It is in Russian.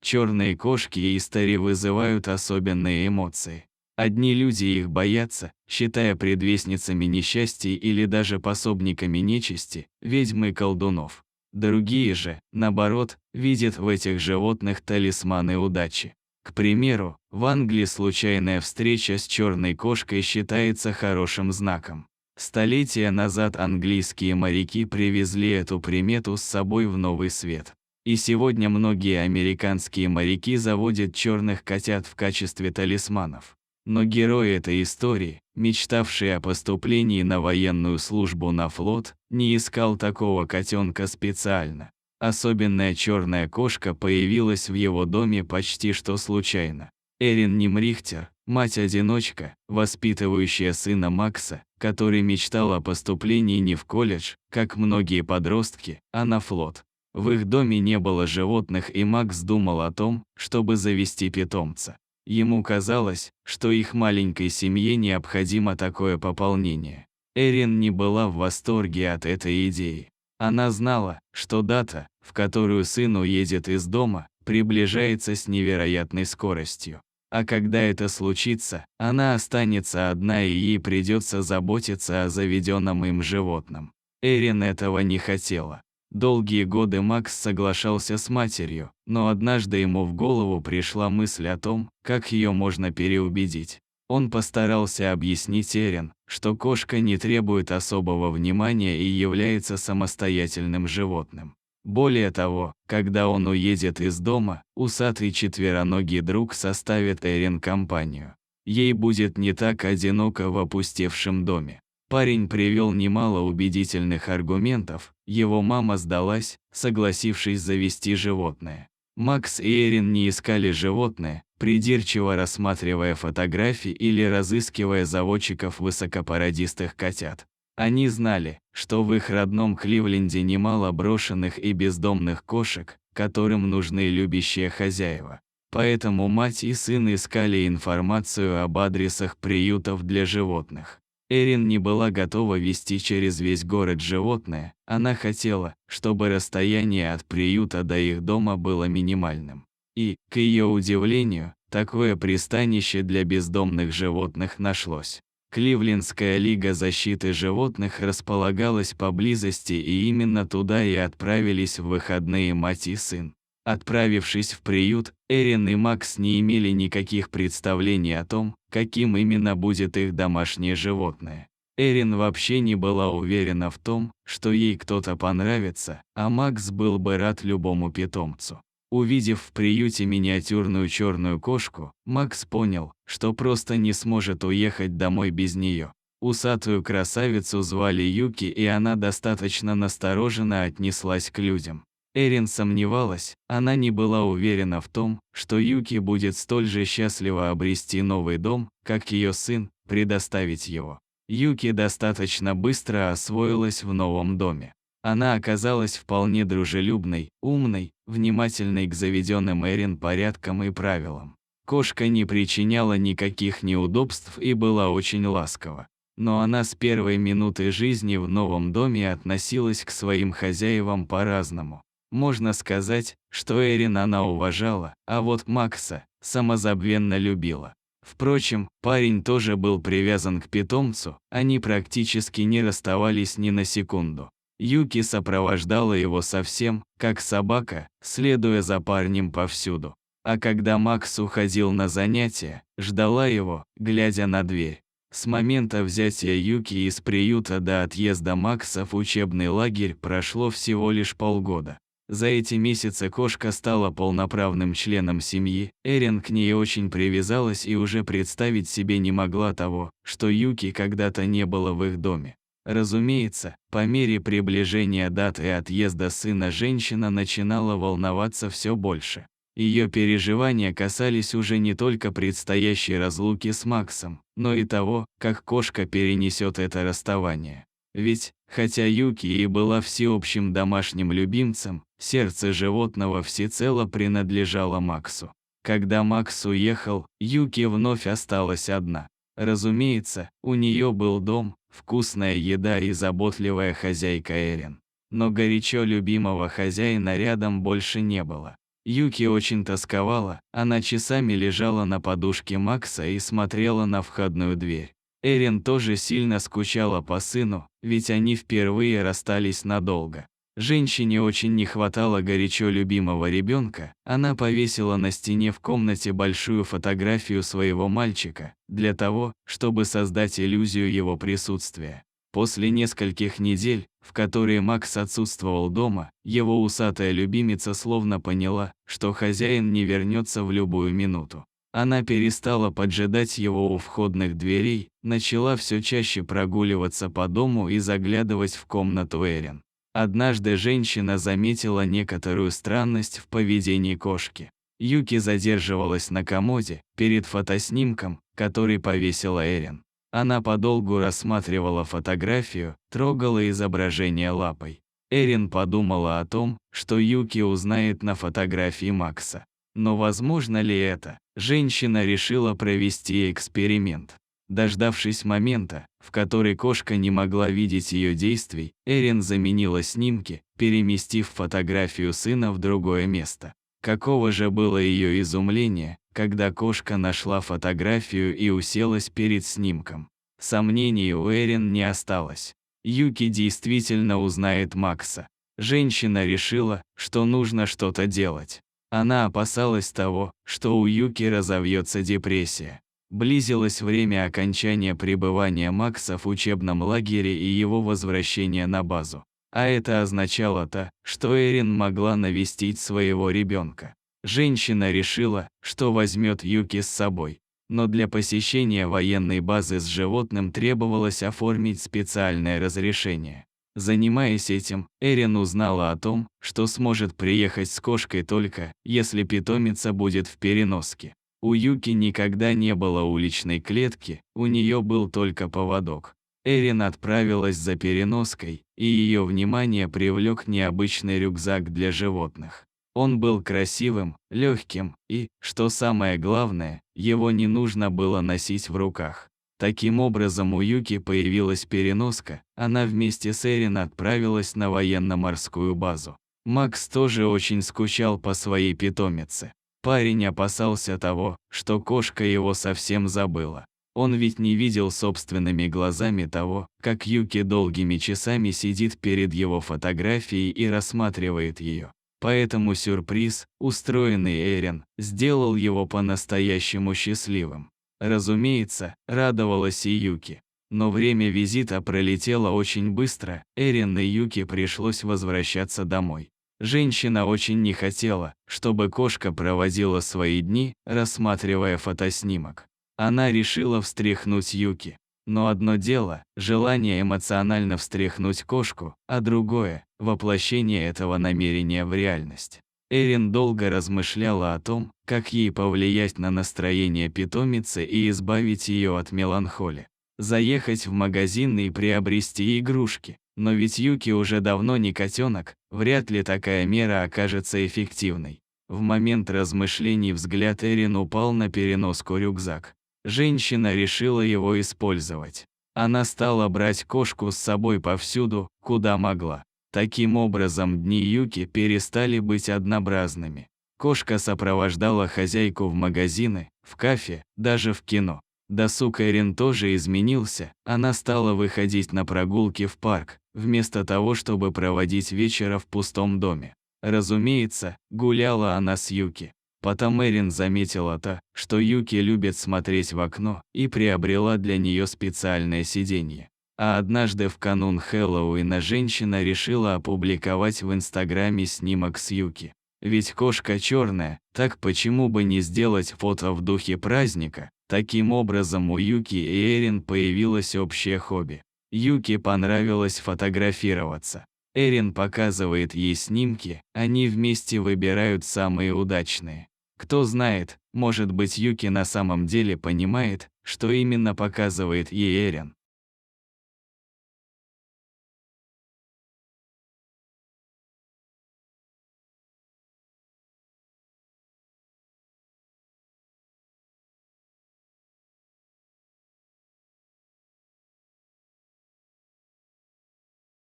черные кошки и истори вызывают особенные эмоции. Одни люди их боятся, считая предвестницами несчастья или даже пособниками нечисти, ведьм и колдунов. Другие же, наоборот, видят в этих животных талисманы удачи. К примеру, в Англии случайная встреча с черной кошкой считается хорошим знаком. Столетия назад английские моряки привезли эту примету с собой в Новый Свет. И сегодня многие американские моряки заводят черных котят в качестве талисманов. Но герой этой истории, мечтавший о поступлении на военную службу на флот, не искал такого котенка специально. Особенная черная кошка появилась в его доме почти что случайно. Эрин Нимрихтер, мать-одиночка, воспитывающая сына Макса, который мечтал о поступлении не в колледж, как многие подростки, а на флот. В их доме не было животных, и Макс думал о том, чтобы завести питомца. Ему казалось, что их маленькой семье необходимо такое пополнение. Эрин не была в восторге от этой идеи. Она знала, что дата, в которую сын уедет из дома, приближается с невероятной скоростью. А когда это случится, она останется одна, и ей придется заботиться о заведенном им животном. Эрин этого не хотела. Долгие годы Макс соглашался с матерью, но однажды ему в голову пришла мысль о том, как ее можно переубедить. Он постарался объяснить Эрин, что кошка не требует особого внимания и является самостоятельным животным. Более того, когда он уедет из дома, усатый четвероногий друг составит Эрин компанию. Ей будет не так одиноко в опустевшем доме. Парень привел немало убедительных аргументов, его мама сдалась, согласившись завести животное. Макс и Эрин не искали животное, придирчиво рассматривая фотографии или разыскивая заводчиков высокопородистых котят. Они знали, что в их родном Кливленде немало брошенных и бездомных кошек, которым нужны любящие хозяева. Поэтому мать и сын искали информацию об адресах приютов для животных. Эрин не была готова везти через весь город животное, она хотела, чтобы расстояние от приюта до их дома было минимальным. И, к ее удивлению, такое пристанище для бездомных животных нашлось. Кливлендская лига защиты животных располагалась поблизости, и именно туда и отправились в выходные мать и сын. Отправившись в приют, Эрин и Макс не имели никаких представлений о том, каким именно будет их домашнее животное. Эрин вообще не была уверена в том, что ей кто-то понравится, а Макс был бы рад любому питомцу. Увидев в приюте миниатюрную черную кошку, Макс понял, что просто не сможет уехать домой без нее. Усатую красавицу звали Юки, и она достаточно настороженно отнеслась к людям. Эрин сомневалась, она не была уверена в том, что Юки будет столь же счастлива обрести новый дом, как ее сын, предоставить его. Юки достаточно быстро освоилась в новом доме. Она оказалась вполне дружелюбной, умной, внимательной к заведенным Эрин порядкам и правилам. Кошка не причиняла никаких неудобств и была очень ласкова. Но она с первой минуты жизни в новом доме относилась к своим хозяевам по-разному. Можно сказать, что Эрин она уважала, а вот Макса самозабвенно любила. Впрочем, парень тоже был привязан к питомцу, они практически не расставались ни на секунду. Юки сопровождала его совсем, как собака, следуя за парнем повсюду. А когда Макс уходил на занятия, ждала его, глядя на дверь. С момента взятия Юки из приюта до отъезда Макса в учебный лагерь прошло всего лишь полгода. За эти месяцы кошка стала полноправным членом семьи, Эрин к ней очень привязалась и уже представить себе не могла того, что Юки когда-то не было в их доме. Разумеется, по мере приближения даты отъезда сына женщина начинала волноваться все больше. Ее переживания касались уже не только предстоящей разлуки с Максом, но и того, как кошка перенесет это расставание. Ведь, хотя Юки и была всеобщим домашним любимцем, сердце животного всецело принадлежало Максу. Когда Макс уехал, Юки вновь осталась одна. Разумеется, у нее был дом, вкусная еда и заботливая хозяйка Эрин. Но горячо любимого хозяина рядом больше не было. Юки очень тосковала, она часами лежала на подушке Макса и смотрела на входную дверь. Эрин тоже сильно скучала по сыну, ведь они впервые расстались надолго. Женщине очень не хватало горячо любимого ребенка, она повесила на стене в комнате большую фотографию своего мальчика, для того, чтобы создать иллюзию его присутствия. После нескольких недель, в которые Макс отсутствовал дома, его усатая любимица словно поняла, что хозяин не вернется в любую минуту. Она перестала поджидать его у входных дверей, начала все чаще прогуливаться по дому и заглядывать в комнату Эрин. Однажды женщина заметила некоторую странность в поведении кошки. Юки задерживалась на комоде, перед фотоснимком, который повесила Эрин. Она подолгу рассматривала фотографию, трогала изображение лапой. Эрин подумала о том, что Юки узнает на фотографии Макса. Но возможно ли это? Женщина решила провести эксперимент. Дождавшись момента, в который кошка не могла видеть ее действий, Эрин заменила снимки, переместив фотографию сына в другое место. Каково же было ее изумление, когда кошка нашла фотографию и уселась перед снимком. Сомнений у Эрин не осталось. Юки действительно узнает Макса. Женщина решила, что нужно что-то делать. Она опасалась того, что у Юки разовьется депрессия. Близилось время окончания пребывания Макса в учебном лагере и его возвращения на базу. А это означало то, что Эрин могла навестить своего ребенка. Женщина решила, что возьмет Юки с собой. Но для посещения военной базы с животным требовалось оформить специальное разрешение. Занимаясь этим, Эрин узнала о том, что сможет приехать с кошкой только, если питомица будет в переноске. У Юки никогда не было уличной клетки, у нее был только поводок. Эрин отправилась за переноской, и ее внимание привлек необычный рюкзак для животных. Он был красивым, легким и, что самое главное, его не нужно было носить в руках. Таким образом у Юки появилась переноска, она вместе с Эрин отправилась на военно-морскую базу. Макс тоже очень скучал по своей питомице. Парень опасался того, что кошка его совсем забыла. Он ведь не видел собственными глазами того, как Юки долгими часами сидит перед его фотографией и рассматривает ее. Поэтому сюрприз, устроенный Эрин, сделал его по-настоящему счастливым. Разумеется, радовалась и Юки. Но время визита пролетело очень быстро, Эрин и Юки пришлось возвращаться домой. Женщина очень не хотела, чтобы кошка проводила свои дни, рассматривая фотоснимок. Она решила встряхнуть Юки. Но одно дело – желание эмоционально встряхнуть кошку, а другое – воплощение этого намерения в реальность. Эрин долго размышляла о том, как ей повлиять на настроение питомицы и избавить ее от меланхолии. Заехать в магазин и приобрести игрушки. Но ведь Юки уже давно не котенок, вряд ли такая мера окажется эффективной. В момент размышлений взгляд Эрин упал на переноску-рюкзак. Женщина решила его использовать. Она стала брать кошку с собой повсюду, куда могла. Таким образом, дни Юки перестали быть однообразными. Кошка сопровождала хозяйку в магазины, в кафе, даже в кино. Досуг Эрин тоже изменился, она стала выходить на прогулки в парк, вместо того, чтобы проводить вечера в пустом доме. Разумеется, гуляла она с Юки. Потом Эрин заметила то, что Юки любит смотреть в окно, и приобрела для нее специальное сиденье. А однажды в канун Хэллоуина женщина решила опубликовать в Инстаграме снимок с Юки. Ведь кошка черная, так почему бы не сделать фото в духе праздника? Таким образом у Юки и Эрин появилось общее хобби. Юки понравилось фотографироваться. Эрин показывает ей снимки, они вместе выбирают самые удачные. Кто знает, может быть Юки на самом деле понимает, что именно показывает ей Эрин.